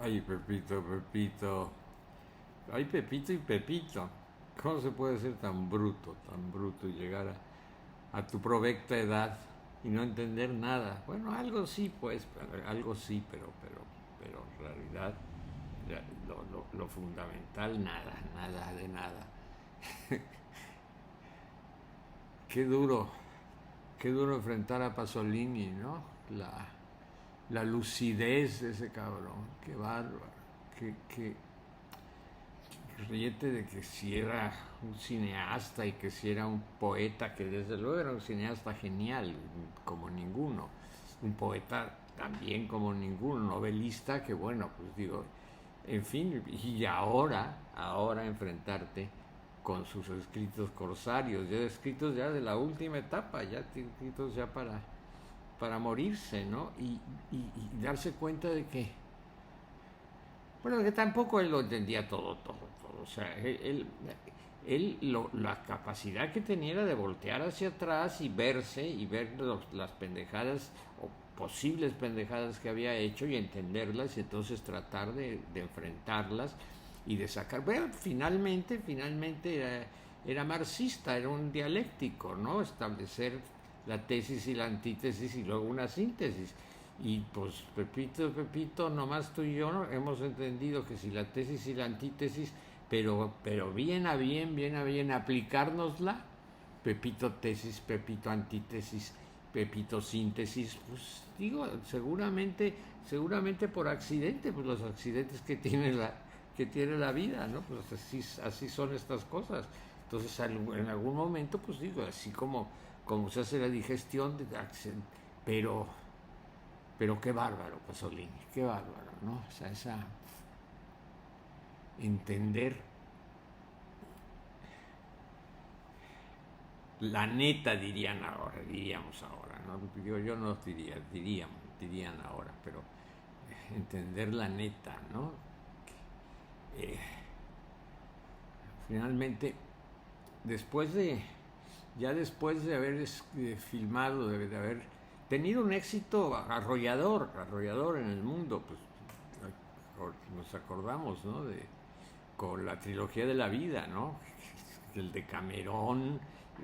Ay, Pepito, Pepito. Ay, Pepito y Pepito. ¿Cómo se puede ser tan bruto y llegar a tu provecta edad y no entender nada? Bueno, algo sí, pues, algo sí, pero en realidad lo fundamental, nada, nada de nada. Qué duro, qué duro enfrentar a Pasolini, ¿no? La, la lucidez de ese cabrón, qué bárbaro, qué, ríete de que si era un cineasta y que si era un poeta, que desde luego era un cineasta genial, como ninguno, un poeta también como ninguno, novelista, que bueno, pues digo, en fin, y ahora enfrentarte con sus escritos corsarios, ya escritos ya de la última etapa, ya escritos ya para morirse, ¿no? Y darse cuenta de que bueno, que tampoco él lo entendía todo. O sea, la capacidad que tenía era de voltear hacia atrás y verse y ver las pendejadas o posibles pendejadas que había hecho y entenderlas y entonces tratar de enfrentarlas y de sacar. Bueno, finalmente era marxista, era un dialéctico, ¿no? Establecer la tesis y la antítesis y luego una síntesis. Y pues Pepito, nomás tú y yo ¿no? hemos entendido que si la tesis y la antítesis, pero bien a bien aplicárnosla, Pepito tesis, Pepito antítesis, Pepito síntesis, pues digo, seguramente por accidente, pues los accidentes que tiene la vida, ¿no? Pues así son estas cosas. Entonces en algún momento, pues digo, así como se hace la digestión, pero pero qué bárbaro, Pasolini, qué bárbaro, ¿no? O sea, esa entender la neta diríamos ahora, ¿no? Yo no dirían ahora, pero entender la neta, ¿no? Eh, finalmente, después de, ya después de haber filmado, de haber tenido un éxito arrollador en el mundo, pues nos acordamos, ¿no? Con la trilogía de la vida, ¿no? El de Camerón,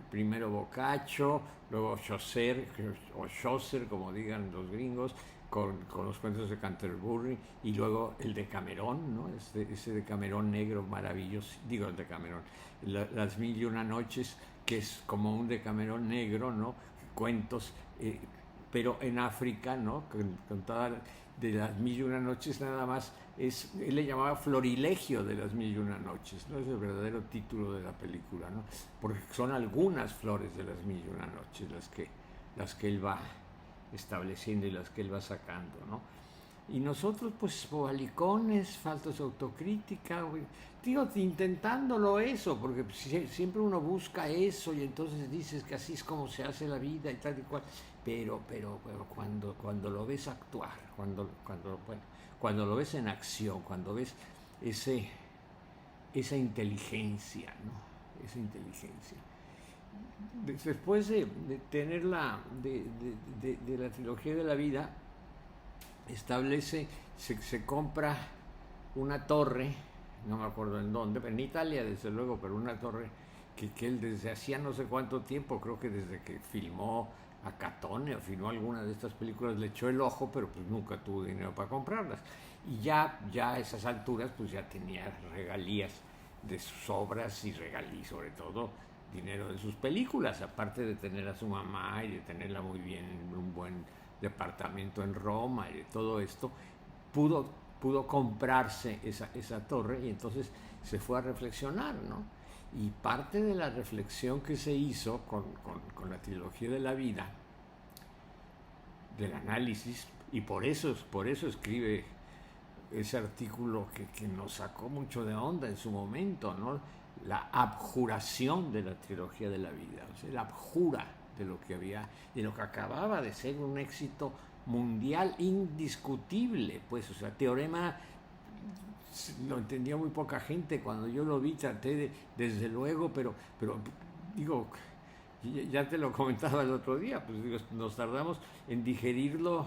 primero Boccaccio, luego Chaucer, o Chaucer, como digan los gringos, con los cuentos de Canterbury, y luego el de Camerón, ¿no? Ese de Camerón negro maravilloso, digo el de Camerón, Las Mil y Una Noches, que es como un Decamerón negro, ¿no? Cuentos, pero en África, ¿no? Con toda de las Mil y Una Noches nada más él le llamaba Florilegio de las Mil y Una Noches, no es el verdadero título de la película, ¿no? Porque son algunas flores de las Mil y Una Noches las que él va estableciendo y las que él va sacando, ¿no? Y nosotros, pues, bobalicones, faltos de autocrítica, digo, intentándolo eso, porque siempre uno busca eso y entonces dices que así es como se hace la vida y tal y cual, pero cuando lo ves actuar, bueno, cuando lo ves en acción, cuando ves ese, esa inteligencia, ¿no? Esa inteligencia. Después de tener de la trilogía de la vida, establece, se compra una torre, no me acuerdo en dónde, en Italia desde luego, pero una torre que él desde hacía no sé cuánto tiempo, creo que desde que filmó a Catone o filmó alguna de estas películas, le echó el ojo, pero pues nunca tuvo dinero para comprarlas. Y ya a esas alturas pues ya tenía regalías de sus obras y regalí sobre todo dinero de sus películas, aparte de tener a su mamá y de tenerla muy bien en un buen departamento en Roma y de todo esto, pudo, pudo comprarse esa torre y entonces se fue a reflexionar, ¿no? Y parte de la reflexión que se hizo con la trilogía de la vida, del análisis, y por eso escribe ese artículo que nos sacó mucho de onda en su momento, ¿no? La abjuración de la trilogía de la vida, o sea, la abjura de lo que había, de lo que acababa de ser un éxito mundial indiscutible, pues, o sea, Teorema lo entendía muy poca gente, cuando yo lo vi traté desde luego, pero digo, ya te lo comentaba el otro día, pues digo, nos tardamos en digerirlo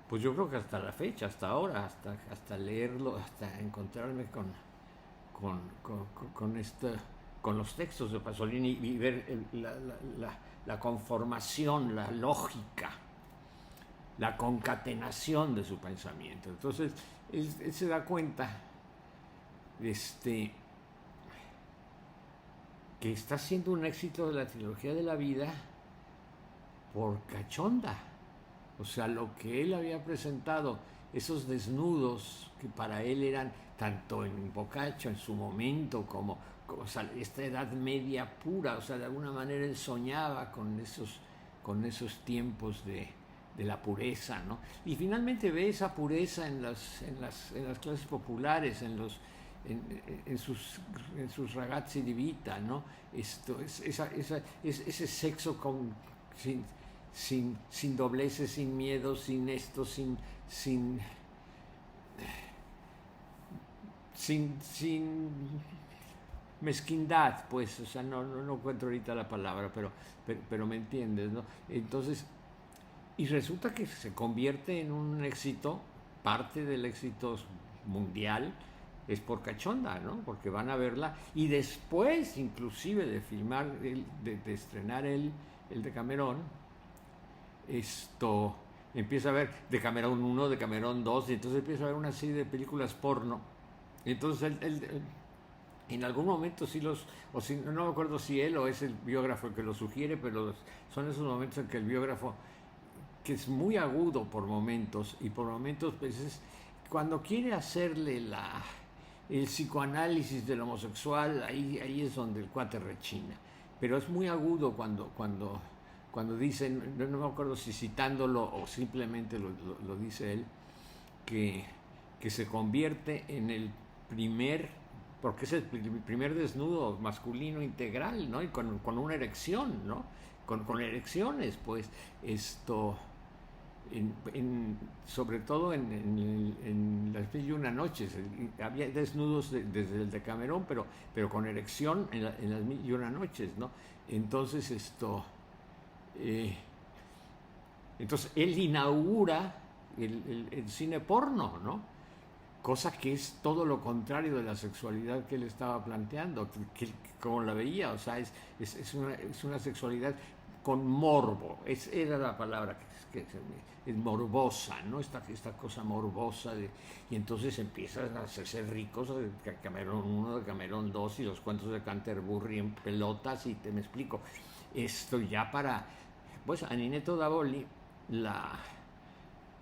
Pues yo creo que hasta la fecha, hasta ahora, hasta leerlo, hasta encontrarme con con los textos de Pasolini y ver la conformación, la lógica, la concatenación de su pensamiento. Entonces, él se da cuenta este, que está siendo un éxito de la trilogía de la vida por cachonda. O sea, lo que él había presentado, esos desnudos que para él eran, tanto en Boccaccio en su momento, como o sea, esta edad media pura, o sea, de alguna manera él soñaba con esos tiempos de la pureza, ¿no? Y finalmente ve esa pureza en las clases populares, en sus ragazzi di vita, ¿no? Ese sexo sin dobleces, sin miedo, sin esto, sin, sin mezquindad, pues, o sea, no encuentro ahorita la palabra, pero me entiendes, ¿no? Entonces, y resulta que se convierte en un éxito, parte del éxito mundial es por cachonda, ¿no? Porque van a verla y después, inclusive, de filmar, de estrenar el Decamerón, empieza a ver Decamerón 1, Decamerón 2, y entonces empieza a ver una serie de películas porno. Entonces él en algún momento sí o si, no me acuerdo si él o es el biógrafo el que lo sugiere, pero son esos momentos en que el biógrafo, que es muy agudo por momentos, y por momentos pues cuando quiere hacerle el psicoanálisis del homosexual, ahí es donde el cuate rechina. Pero es muy agudo cuando dicen, no me acuerdo si citándolo o simplemente lo dice él, que se convierte en el primer, porque es el primer desnudo masculino integral, ¿no? Y con una erección, ¿no? Con erecciones, pues, sobre todo en las Mil y Una Noches. Había desnudos desde el Decamerón, pero con erección en las Mil y Una Noches, ¿no? Entonces, entonces él inaugura el cine porno, ¿no? Cosa que es todo lo contrario de la sexualidad que él estaba planteando, como la veía, o sea, es una sexualidad con morbo, era la palabra que es morbosa, ¿no? Esta cosa morbosa, y entonces empiezan a hacerse ricos de Camerón 1, de Camerón 2 y los cuentos de Canterbury en pelotas, y me explico. Esto ya pues a Ninetto Davoli,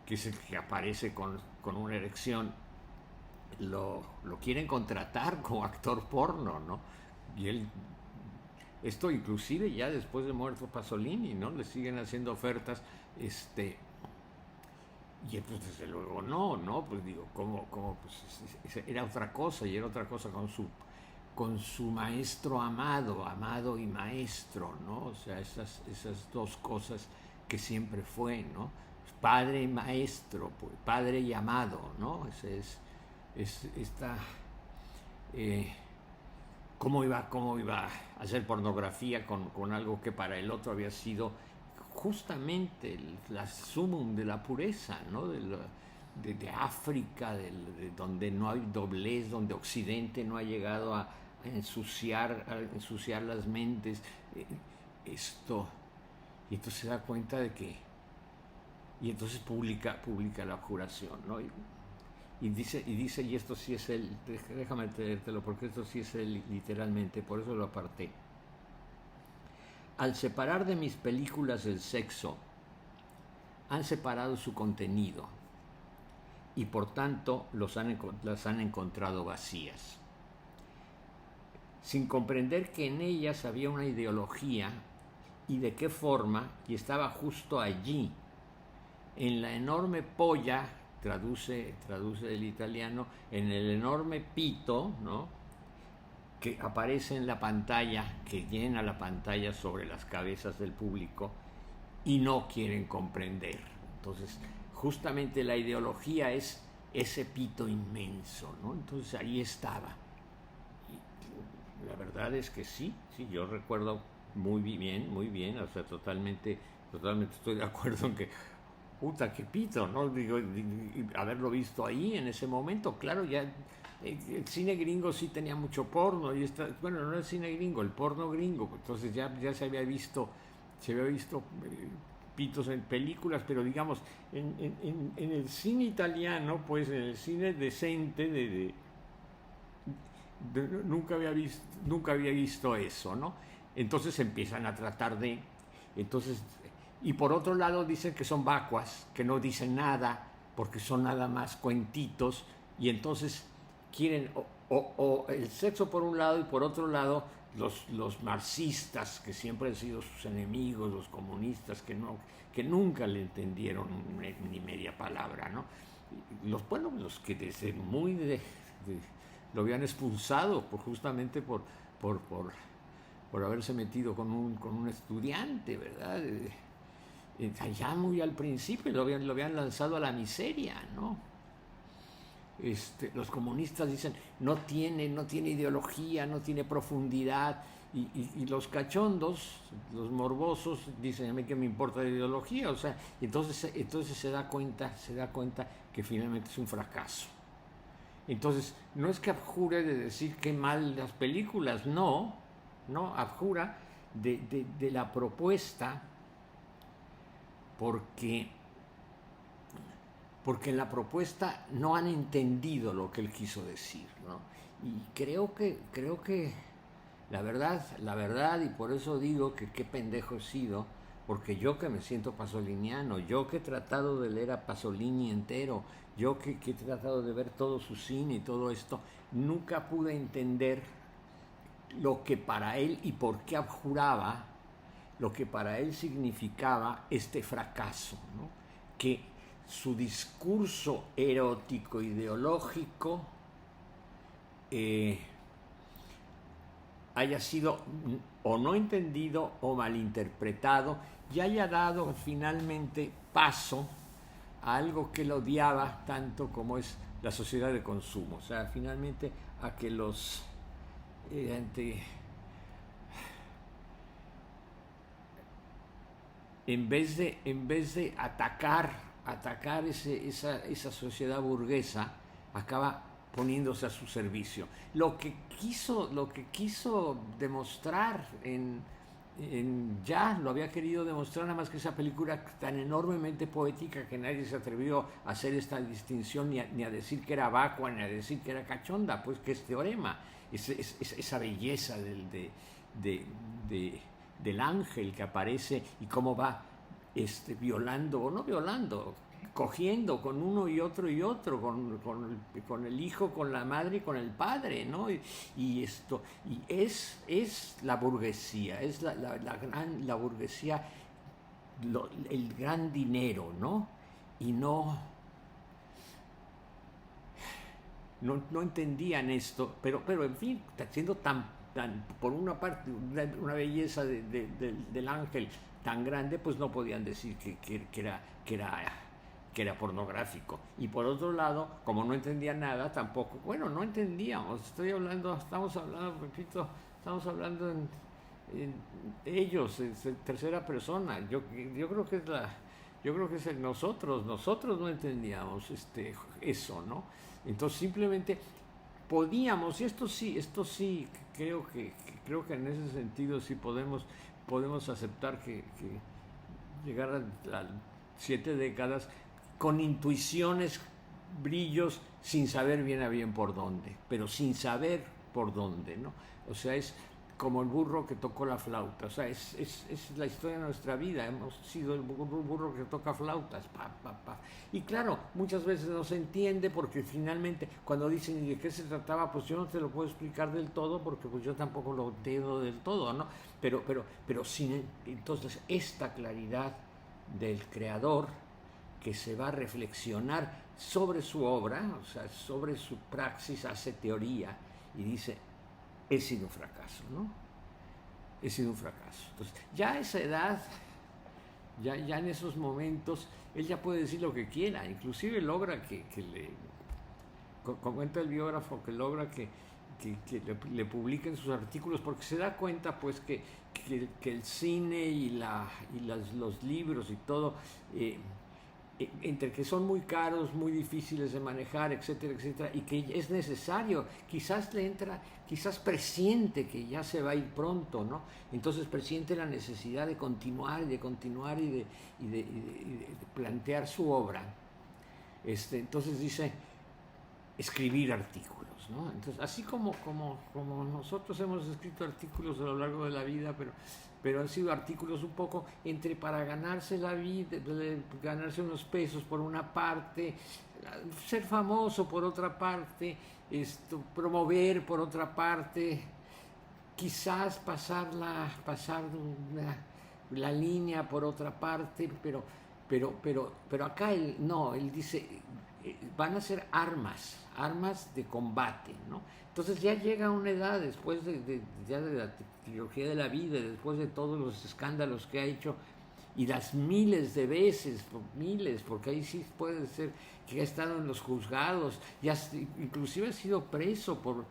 que es el que aparece con una erección, lo quieren contratar como actor porno, ¿no? Y esto inclusive ya después de muerto Pasolini, ¿no? Le siguen haciendo ofertas, y pues desde luego no, pues digo, ¿cómo? Pues era otra cosa, y era otra cosa con su maestro amado y maestro, ¿no? O sea, esas dos cosas que siempre fue, ¿no? Padre y maestro, pues, padre y amado, ¿no? Esta cómo iba a hacer pornografía con algo que para el otro había sido justamente la sumum de la pureza, ¿no? De África, donde no hay doblez, donde Occidente no ha llegado a ensuciar las mentes. Y entonces se da cuenta de que, y entonces publica la abjuración, ¿no? Y dice, y esto sí es él, déjame leértelo porque esto sí es él literalmente, por eso lo aparté. Al separar de mis películas el sexo, han separado su contenido y por tanto las han encontrado vacías, sin comprender que en ellas había una ideología y de qué forma, y estaba justo allí, en la enorme polla, traduce del italiano, en el enorme pito, ¿no? Que aparece en la pantalla, que llena la pantalla sobre las cabezas del público, y no quieren comprender. Entonces, justamente la ideología es ese pito inmenso, ¿no? Entonces ahí estaba. Y la verdad es que sí, yo recuerdo muy bien, o sea, totalmente estoy de acuerdo en que puta, qué pito, ¿no? Digo, haberlo visto ahí en ese momento, claro, ya el cine gringo sí tenía mucho porno, y bueno, no el cine gringo, el porno gringo, entonces ya se había visto pitos en películas, pero digamos, en el cine italiano, pues en el cine decente nunca había visto eso, ¿no? Entonces empiezan a tratar de, entonces, y por otro lado dicen que son vacuas, que no dicen nada, porque son nada más cuentitos, y entonces quieren o el sexo por un lado y por otro lado los marxistas, que siempre han sido sus enemigos, los comunistas, que nunca le entendieron ni media palabra, ¿no? Bueno, los que desde muy lo habían expulsado justamente por haberse metido con un estudiante, ¿verdad? Ya muy al principio lo habían lanzado a la miseria, ¿no? Los comunistas dicen no tiene ideología, no tiene profundidad, y los cachondos, los morbosos, dicen a mí que me importa la ideología, o sea, entonces se da cuenta que finalmente es un fracaso. Entonces, no es que abjure de decir qué mal las películas, no, abjura de la propuesta, porque en la propuesta no han entendido lo que él quiso decir, ¿no? Y creo que la verdad, y por eso digo que qué pendejo he sido, porque yo que me siento pasoliniano, yo que he tratado de leer a Pasolini entero, yo que he tratado de ver todo su cine y todo esto, nunca pude entender lo que para él y por qué abjuraba, lo que para él significaba este fracaso, ¿no? Que su discurso erótico ideológico haya sido o no entendido o malinterpretado, y haya dado finalmente paso a algo que él odiaba tanto como es la sociedad de consumo. O sea, finalmente a que los en vez de atacar esa sociedad burguesa, acaba poniéndose a su servicio. Lo que quiso demostrar ya lo había querido demostrar, nada más que esa película tan enormemente poética que nadie se atrevió a hacer esta distinción, ni a decir que era vacua, ni a decir que era cachonda, pues que es teorema, esa belleza del ángel que aparece y cómo va violando, o no violando, cogiendo con uno y otro, con el hijo, con la madre y con el padre, ¿no? Y es la burguesía, es la burguesía, el gran dinero, ¿no? Y no entendían esto, pero en fin, siendo tan por una parte una belleza del ángel tan grande, pues no podían decir que era pornográfico. Y por otro lado, como no entendían nada, tampoco, bueno, no entendíamos, estamos hablando en ellos, en tercera persona. Yo creo que es nosotros no entendíamos eso, ¿no? Entonces simplemente podíamos, y esto sí creo que en ese sentido sí podemos aceptar que llegar a 7 décadas con intuiciones, brillos, sin saber bien a bien por dónde, pero sin saber por dónde, ¿no? O sea, es como el burro que tocó la flauta, o sea, es la historia de nuestra vida, hemos sido el burro que toca flautas, y claro, muchas veces no se entiende, porque finalmente cuando dicen de qué se trataba, pues yo no te lo puedo explicar del todo, porque pues yo tampoco lo entiendo del todo, ¿no? Pero entonces esta claridad del creador, que se va a reflexionar sobre su obra, o sea, sobre su praxis, hace teoría y dice, he sido un fracaso, ¿no? He sido un fracaso. Entonces, ya a esa edad, ya en esos momentos, él ya puede decir lo que quiera, inclusive logra que comenta el biógrafo, que logra que le publiquen sus artículos, porque se da cuenta pues que el cine y los libros y todo entre que son muy caros, muy difíciles de manejar, etcétera, etcétera, y que es necesario, quizás presiente que ya se va a ir pronto, ¿no? Entonces presiente la necesidad de continuar y de continuar y de plantear su obra. Entonces dice, escribir artículos, ¿no? Entonces, así como nosotros hemos escrito artículos a lo largo de la vida, pero han sido artículos un poco entre para ganarse la vida, ganarse unos pesos por una parte, ser famoso por otra parte, promover por otra parte, quizás pasar la línea por otra parte, pero acá él dice, van a ser armas de combate, ¿no? Entonces ya llega una edad, después ya de la trilogía de la vida, después de todos los escándalos que ha hecho, y las miles de veces, porque ahí sí puede ser que ha estado en los juzgados, inclusive ha sido preso por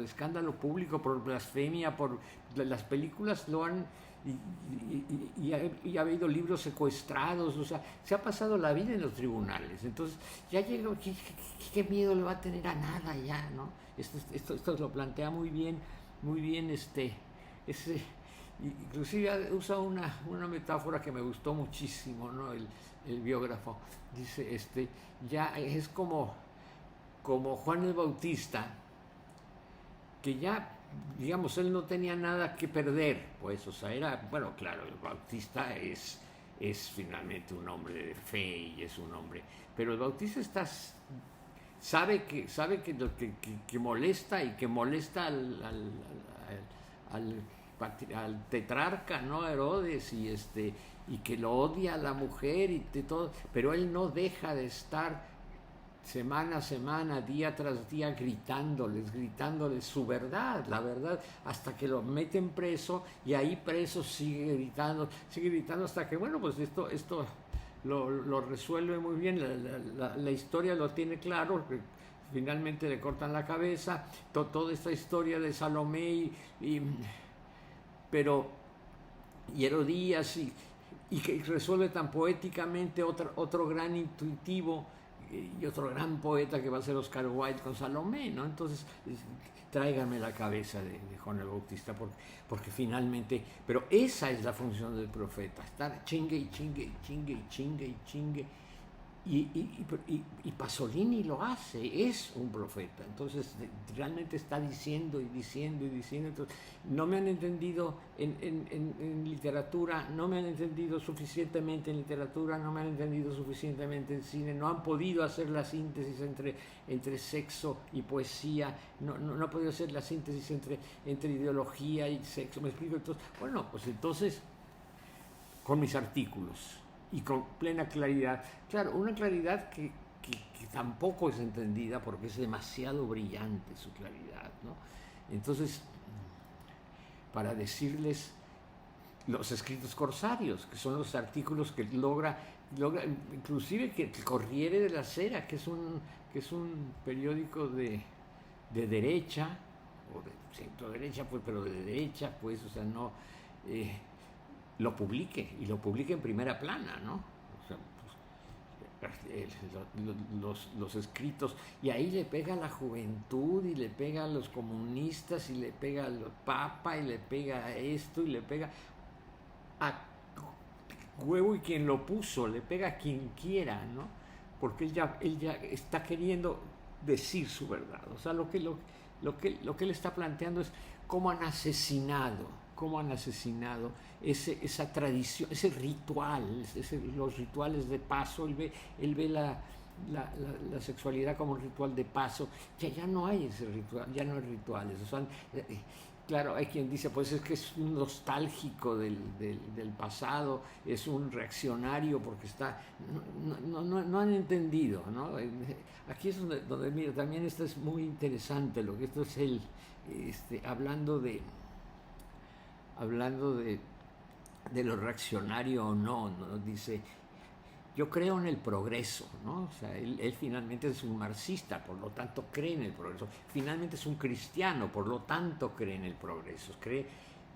escándalo público, por blasfemia, por las películas lo han... Y ha habido libros secuestrados, o sea, se ha pasado la vida en los tribunales. Entonces, ya llega, ¿qué miedo le va a tener a nada ya, ¿no? Esto lo plantea muy bien, inclusive usa una metáfora que me gustó muchísimo, ¿no? El biógrafo dice, ya es como Juan el Bautista, que ya, digamos, él no tenía nada que perder, pues, o sea, bueno, claro, el Bautista es finalmente un hombre de fe y es un hombre, pero el Bautista sabe que lo que molesta y que molesta al tetrarca, ¿no? Herodes, y que lo odia a la mujer y todo, pero él no deja de estar semana a semana, día tras día, gritándoles su verdad, la verdad, hasta que lo meten preso, y ahí preso sigue gritando hasta que, bueno, pues esto lo resuelve muy bien, la historia lo tiene claro, finalmente le cortan la cabeza, toda esta historia de Salomé y Herodías, y que resuelve tan poéticamente otro gran intuitivo y otro gran poeta que va a ser Oscar Wilde con Salomé, ¿no? Entonces, tráigame la cabeza de Juan el Bautista, porque finalmente, pero esa es la función del profeta, estar chingue y chingue, y Pasolini lo hace, es un profeta, entonces realmente está diciendo y diciendo, entonces, no me han entendido en literatura, no me han entendido suficientemente en literatura, no me han entendido suficientemente en cine, no han podido hacer la síntesis entre sexo y poesía, no ha podido hacer la síntesis entre ideología y sexo, ¿me explico? Entonces, bueno, pues entonces, con mis artículos, y con plena claridad. Claro, una claridad que tampoco es entendida porque es demasiado brillante su claridad, ¿no? Entonces, para decirles los escritos corsarios, que son los artículos que logra inclusive que el Corriere della Sera, que es un periódico de derecha, o de centro derecha, pues, pero de derecha, pues, o sea, no... lo publique, y lo publique en primera plana, ¿no? O sea, pues, los escritos, y ahí le pega a la juventud, y le pega a los comunistas, y le pega al Papa, y le pega a esto, y le pega a huevo y quien lo puso, le pega a quien quiera, ¿no? Porque él ya está queriendo decir su verdad. O sea, lo que él está planteando es cómo han asesinado esa tradición, ese ritual, los rituales de paso. Él ve la sexualidad como un ritual de paso. Ya no hay ese ritual, ya no hay rituales. O sea, claro, hay quien dice, pues es que es un nostálgico del pasado, es un reaccionario porque no han entendido, ¿no? Aquí es donde mira, también esto es muy interesante, lo que esto es hablando de lo reaccionario o no, dice, yo creo en el progreso, ¿no? O sea, él finalmente es un marxista, por lo tanto cree en el progreso. Finalmente es un cristiano, por lo tanto cree en el progreso,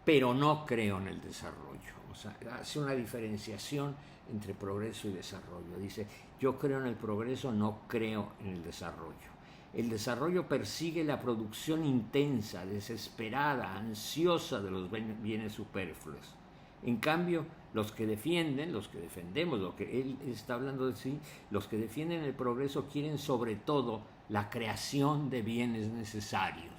pero no creo en el desarrollo. O O sea, hace una diferenciación entre progreso y desarrollo. Dice, yo creo en el progreso, no creo en el desarrollo. El desarrollo persigue la producción intensa, desesperada, ansiosa de los bienes superfluos. En cambio, los que defendemos, lo que él está hablando de sí, los que defienden el progreso quieren sobre todo la creación de bienes necesarios.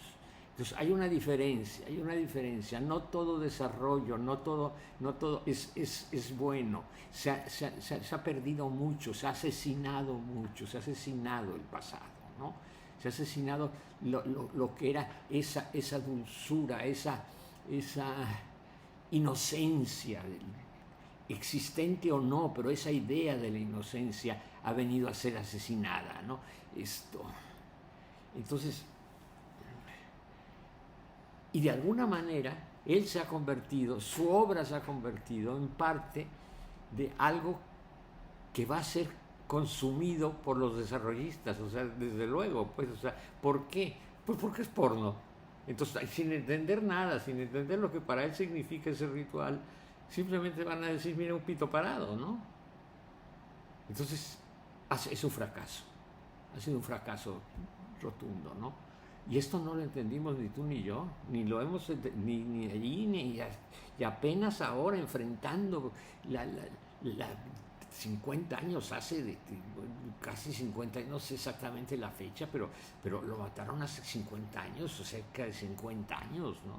Entonces hay una diferencia, no todo desarrollo, no todo es bueno, se ha perdido mucho, se ha asesinado mucho, se ha asesinado el pasado, ¿no? Se ha asesinado lo que era esa dulzura, esa inocencia, existente o no, pero esa idea de la inocencia ha venido a ser asesinada, ¿no? Entonces, y de alguna manera, él se ha convertido, su obra se ha convertido en parte de algo que va a ser consumido por los desarrollistas, o sea, desde luego, pues, o sea, ¿por qué? Pues porque es porno. Entonces, sin entender nada, sin entender lo que para él significa ese ritual, simplemente van a decir, mira, un pito parado, ¿no? Entonces, es un fracaso, ha sido un fracaso rotundo, ¿no? Y esto no lo entendimos ni tú ni yo, ni lo hemos ni allí, y apenas ahora enfrentando la 50 años, casi 50 años, no sé exactamente la fecha, pero lo mataron hace 50 años, o cerca de 50 años, ¿no?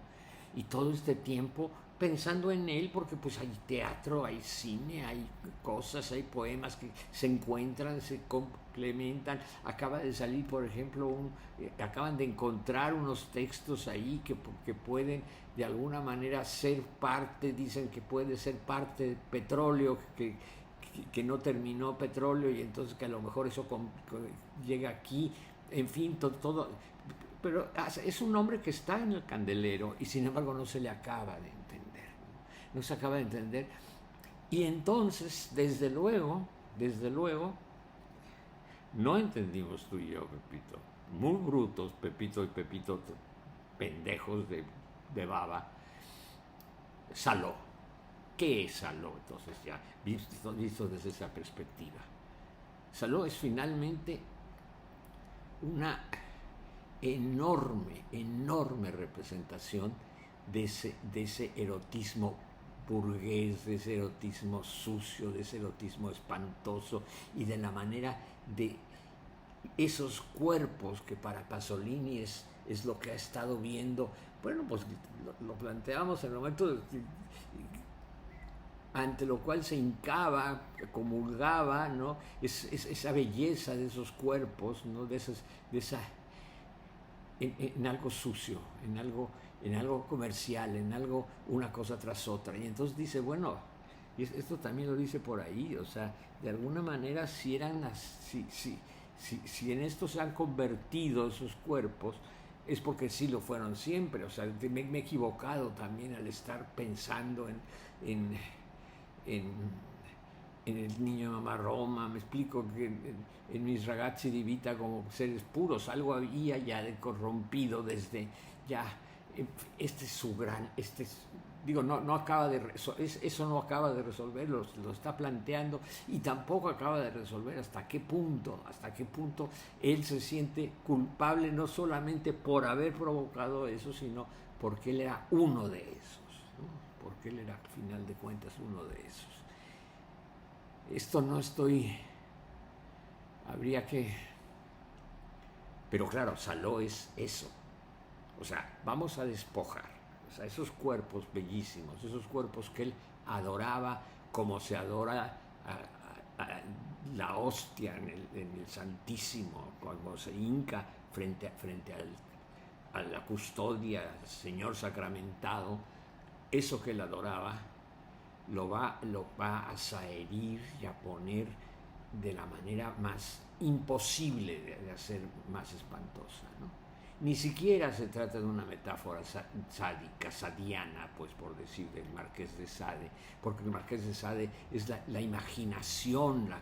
Y todo este tiempo pensando en él, porque pues hay teatro, hay cine, hay cosas, hay poemas que se encuentran, se complementan. Acaba de salir, por ejemplo, acaban de encontrar unos textos ahí que pueden de alguna manera ser parte, dicen que puede ser parte de petróleo, que no terminó petróleo y entonces que a lo mejor eso llega aquí, en fin, todo. Pero es un hombre que está en el candelero y sin embargo no se le acaba de entender, no se acaba de entender. Y entonces, desde luego, no entendimos tú y yo, Pepito, muy brutos, Pepito y Pepito, pendejos de baba, Saló. ¿Qué es Saló? Entonces ya, visto desde esa perspectiva. Saló es finalmente una enorme representación de ese erotismo burgués, de ese erotismo sucio, de ese erotismo espantoso y de la manera de esos cuerpos que para Pasolini es lo que ha estado viendo. Bueno, pues lo planteamos en el momento ante lo cual se hincaba, comulgaba, ¿no? Esa belleza de esos cuerpos, ¿no? de esa en algo sucio, en algo comercial, en algo una cosa tras otra. Y entonces dice, bueno, y esto también lo dice por ahí, o sea, de alguna manera si en esto se han convertido esos cuerpos, es porque sí lo fueron siempre. O sea, me he equivocado también al estar pensando en el niño Mamá Roma, me explico que en mis ragazzi di vita como seres puros, algo había ya de corrompido desde ya, este es su gran, digo, no acaba de, eso no acaba de resolver, lo está planteando y tampoco acaba de resolver hasta qué punto él se siente culpable no solamente por haber provocado eso, sino porque él era uno de esos, ¿no? Porque él era al final de cuentas uno de esos. Esto no habría que, pero claro, Saló es eso, o sea, vamos a despojar, o sea, esos cuerpos bellísimos, esos cuerpos que él adoraba como se adora a la hostia en el Santísimo, cuando se hinca frente a la custodia, al Señor sacramentado, eso que él adoraba, lo va a saherir y a poner de la manera más imposible de hacer más espantosa, ¿no? Ni siquiera se trata de una metáfora sádica, sadiana, pues por decir, del Marqués de Sade, porque el Marqués de Sade es la imaginación la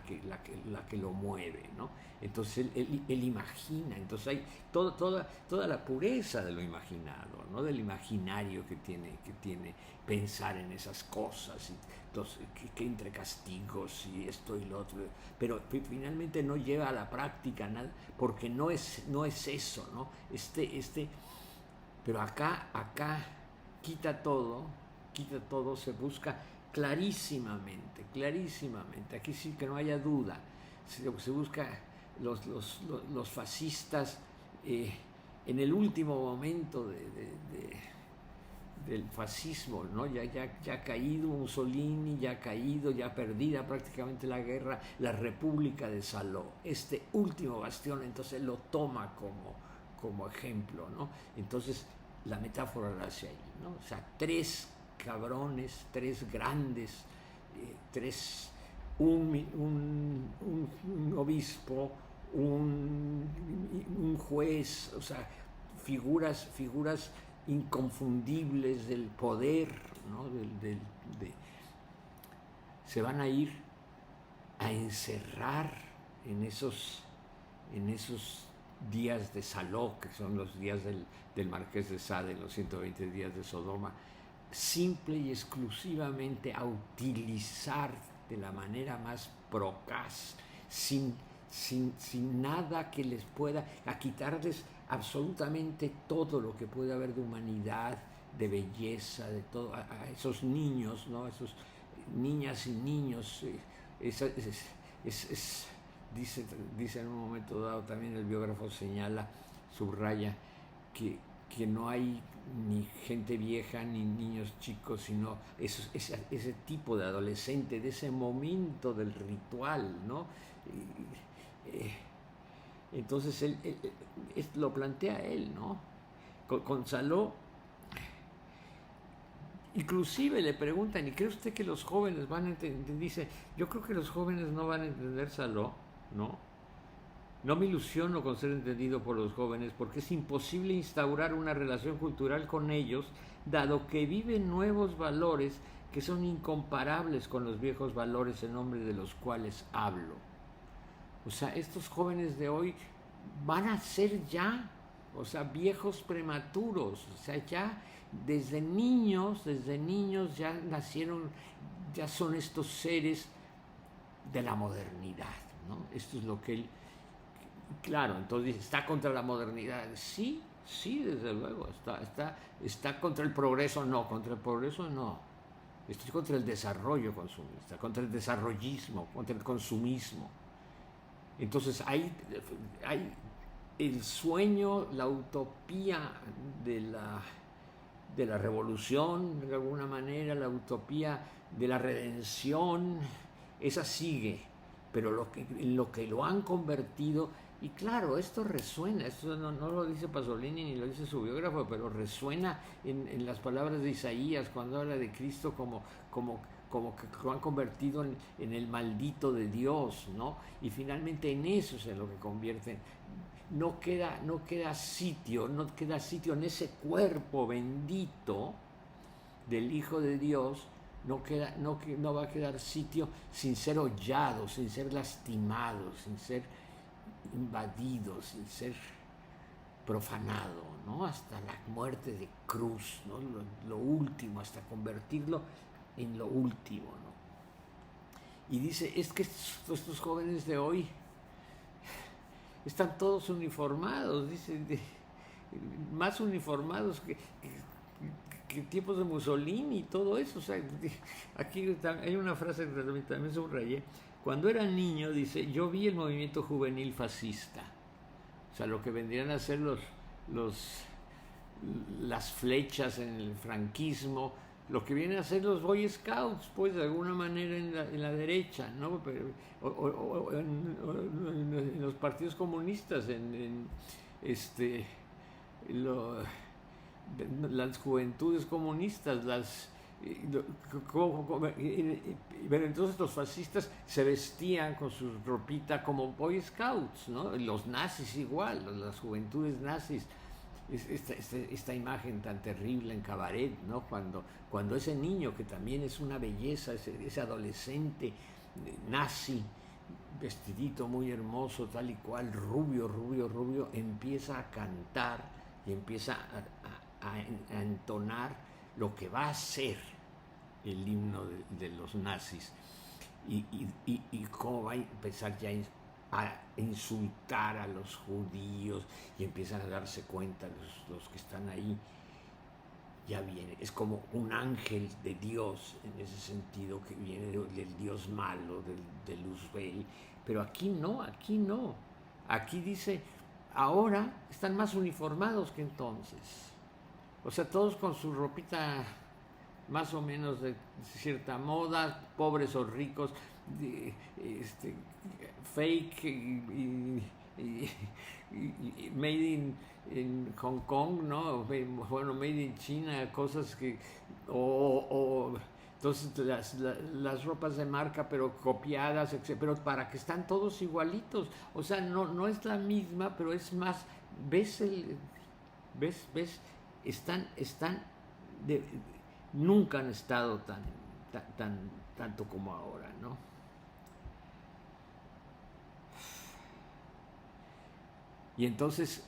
que lo mueve, ¿no? Entonces él imagina, entonces hay toda la pureza de lo imaginado, ¿no? Del imaginario que tiene pensar en esas cosas, y entonces, que entre castigos y esto y lo otro, pero finalmente no lleva a la práctica nada, porque no es eso, ¿no? Pero acá quita todo, se busca clarísimamente, aquí sí que no haya duda, se busca los fascistas en el último momento del fascismo, ¿no? Ya ha caído Mussolini, ya ha caído, ya perdida prácticamente la guerra, la República de Saló, este último bastión, entonces lo toma como ejemplo, ¿no? Entonces la metáfora la hace ahí, ¿no? O sea, tres cabrones, tres grandes, un obispo, un juez, o sea, figuras inconfundibles del poder, ¿no? Se van a ir a encerrar en esos días de Saló, que son los días del Marqués de Sade, los 120 días de Sodoma, simple y exclusivamente a utilizar de la manera más procaz, sin nada que les pueda, a quitarles absolutamente todo lo que puede haber de humanidad, de belleza, de todo, a esos niños, ¿no? Esos niñas y niños, dice en un momento dado, también el biógrafo señala, subraya, que no hay ni gente vieja ni niños chicos, sino ese tipo de adolescente, de ese momento del ritual, ¿no? Entonces él lo plantea él, ¿no? Con Saló, inclusive le preguntan, ¿y cree usted que los jóvenes van a entender? Dice, yo creo que los jóvenes no van a entender Saló, ¿no? No me ilusiono con ser entendido por los jóvenes, porque es imposible instaurar una relación cultural con ellos, dado que viven nuevos valores que son incomparables con los viejos valores en nombre de los cuales hablo. O sea, estos jóvenes de hoy van a ser ya, o sea, viejos prematuros, o sea, ya desde niños ya nacieron, ya son estos seres de la modernidad, ¿no? Esto es lo que él, claro, entonces dice, ¿está contra la modernidad? Sí, desde luego, está contra el progreso, no, contra el progreso no, estoy contra el desarrollo consumista, contra el desarrollismo, contra el consumismo. Entonces hay el sueño, la utopía de la revolución, de alguna manera, la utopía de la redención, esa sigue, pero lo que lo han convertido, y claro, esto resuena, esto no lo dice Pasolini ni lo dice su biógrafo, pero resuena en las palabras de Isaías cuando habla de Cristo como que lo han convertido en el maldito de Dios, ¿no? Y finalmente en eso es en lo que convierten. No queda sitio en ese cuerpo bendito del Hijo de Dios, no va a quedar sitio sin ser hollado, sin ser lastimado, sin ser invadido, sin ser profanado, ¿no? Hasta la muerte de cruz, ¿no? Lo último, hasta convertirlo en lo último, ¿no? Y dice, es que estos jóvenes de hoy están todos uniformados, dice, más uniformados que tiempos de Mussolini y todo eso. O sea, aquí hay una frase que también subrayé. Cuando era niño, dice, yo vi el movimiento juvenil fascista. O sea, lo que vendrían a ser las flechas en el franquismo, lo que vienen a ser los Boy Scouts, pues de alguna manera en la derecha, ¿no? O en los partidos comunistas, las juventudes comunistas, pero entonces los fascistas se vestían con su ropita como Boy Scouts, ¿no? Los nazis igual, las juventudes nazis esta imagen tan terrible en Cabaret, ¿no? Cuando ese niño, que también es una belleza, ese adolescente nazi, vestidito muy hermoso, tal y cual, rubio, rubio, rubio, empieza a cantar y empieza a entonar lo que va a ser el himno de los nazis. Y cómo va a empezar ya a insultar a los judíos, y empiezan a darse cuenta los que están ahí. Ya viene, es como un ángel de Dios en ese sentido, que viene del Dios malo, de Luzbel. Pero aquí no, aquí no. Aquí dice, ahora están más uniformados que entonces. O sea, todos con su ropita más o menos de cierta moda, pobres o ricos, fake y made in Hong Kong, ¿no? Bueno, made in China, cosas que... entonces las ropas de marca, pero copiadas, etc., pero para que están todos igualitos. O sea, no es la misma, pero es más... ¿Ves? Están nunca han estado tanto como ahora, ¿no? Y entonces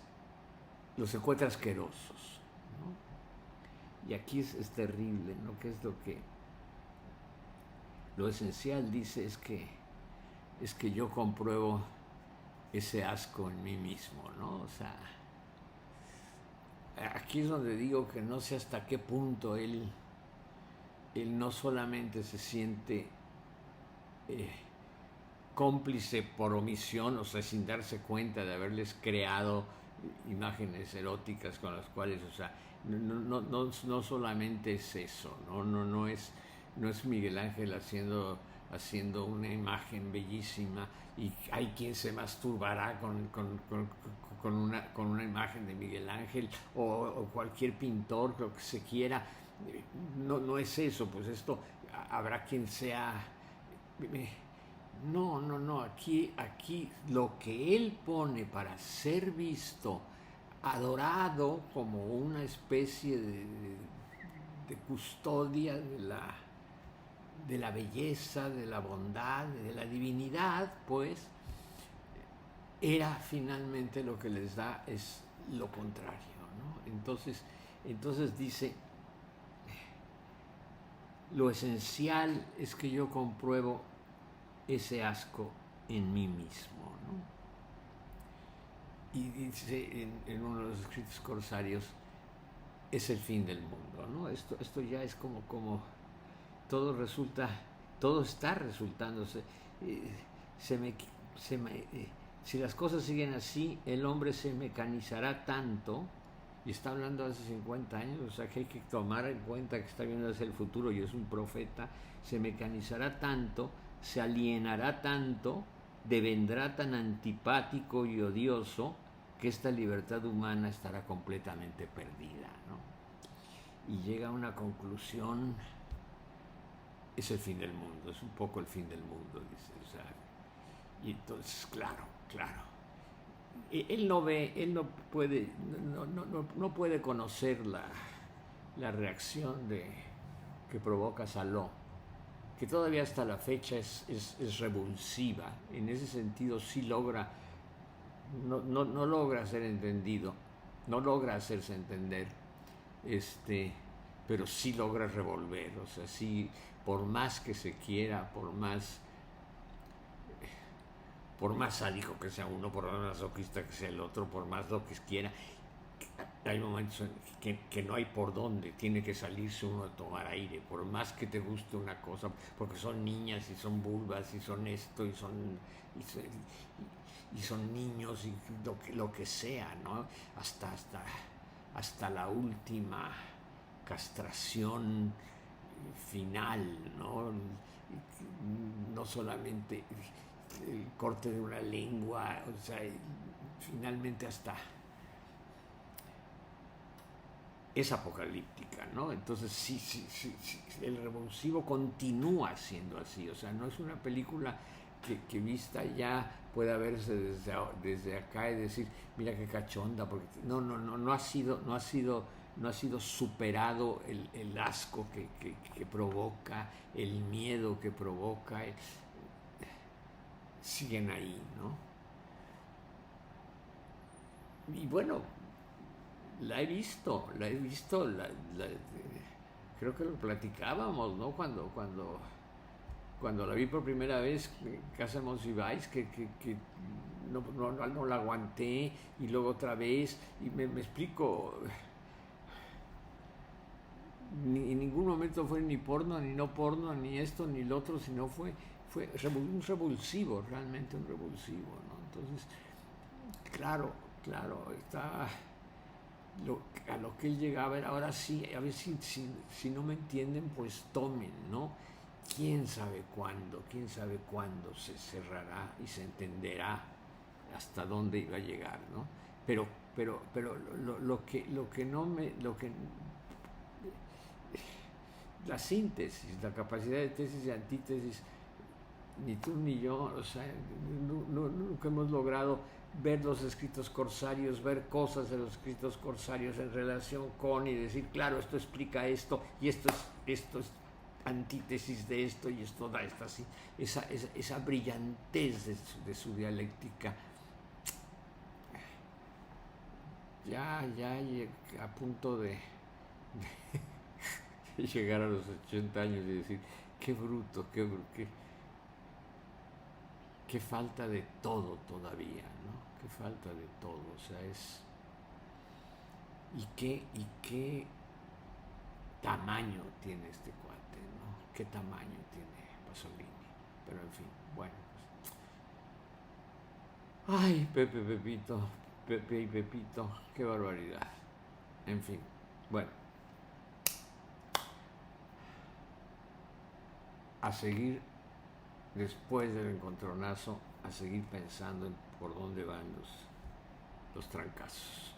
los encuentra asquerosos, ¿no? Y aquí es terrible, ¿no? Que es lo esencial, dice, es que yo compruebo ese asco en mí mismo, ¿no? O sea, aquí es donde digo que no sé hasta qué punto él no solamente se siente cómplice por omisión, o sea, sin darse cuenta de haberles creado imágenes eróticas con las cuales, o sea, no solamente es eso, no es Miguel Ángel haciendo una imagen bellísima, y hay quien se masturbará con una imagen de Miguel Ángel, o cualquier pintor, lo que se quiera. No es eso, pues esto habrá quien sea. No, aquí lo que él pone para ser visto, adorado como una especie de custodia de la belleza, de la bondad, de la divinidad, pues, era finalmente lo que les da es lo contrario, ¿no? Entonces dice, lo esencial es que yo compruebo ese asco en mí mismo, ¿no? Y dice en uno de los escritos corsarios, es el fin del mundo, ¿no? Esto ya es como todo está resultándose. Si las cosas siguen así, el hombre se mecanizará tanto, y está hablando hace 50 años, o sea que hay que tomar en cuenta que está viendo hacia el futuro y es un profeta. Se mecanizará tanto, se alienará tanto, devendrá tan antipático y odioso, que esta libertad humana estará completamente perdida, ¿no? Y llega a una conclusión, es el fin del mundo, es un poco el fin del mundo, dice, o sea, y entonces, claro, él no puede conocer la reacción que provoca Saló, que todavía hasta la fecha es revulsiva. En ese sentido sí logra, no logra ser entendido, no logra hacerse entender, pero sí logra revolver. O sea, sí, por más que se quiera, por más sádico que sea uno, por más masoquista que sea el otro, por más lo que quiera, hay momentos que no hay por dónde, tiene que salirse uno a tomar aire, por más que te guste una cosa, porque son niñas y son vulvas y son esto y son niños y lo que sea, ¿no? Hasta la última castración final, ¿no? No solamente el corte de una lengua, o sea, finalmente hasta es apocalíptica, ¿no? Entonces sí, el revulsivo continúa siendo así, o sea, no es una película que vista ya pueda verse desde acá y decir, mira qué cachonda, porque no ha sido, no ha sido superado el asco que provoca, el miedo que provoca, siguen ahí, ¿no? Y bueno, la he visto, creo que lo platicábamos, ¿no? Cuando la vi por primera vez en Casa de Monsiváis, que no la aguanté, y luego otra vez, y me explico, en ningún momento fue ni porno, ni no porno, ni esto, ni lo otro, sino fue un revulsivo, realmente un revulsivo, ¿no? Entonces, claro, está a lo que él llegaba era, ahora sí, a ver si no me entienden, pues tomen, ¿no? Quién sabe cuándo se cerrará y se entenderá hasta dónde iba a llegar, ¿no? Pero lo que no me, lo que la síntesis, la capacidad de tesis y antítesis, ni tú ni yo, o sea, nunca hemos logrado ver los escritos corsarios, ver cosas de los escritos corsarios en relación con, y decir, claro, esto explica esto, y esto es antítesis de esto, y esto da esta así, esa brillantez de su dialéctica. Ya a punto de llegar a los 80 años y decir, qué bruto, qué falta de todo todavía, ¿no? Qué falta de todo, o sea, y qué tamaño tiene este cuate, ¿no? Qué tamaño tiene Pasolini. Pero en fin, bueno, pues. Ay, Pepe y Pepito, qué barbaridad. En fin, bueno, a seguir después del encontronazo, a seguir pensando en por dónde van los trancazos.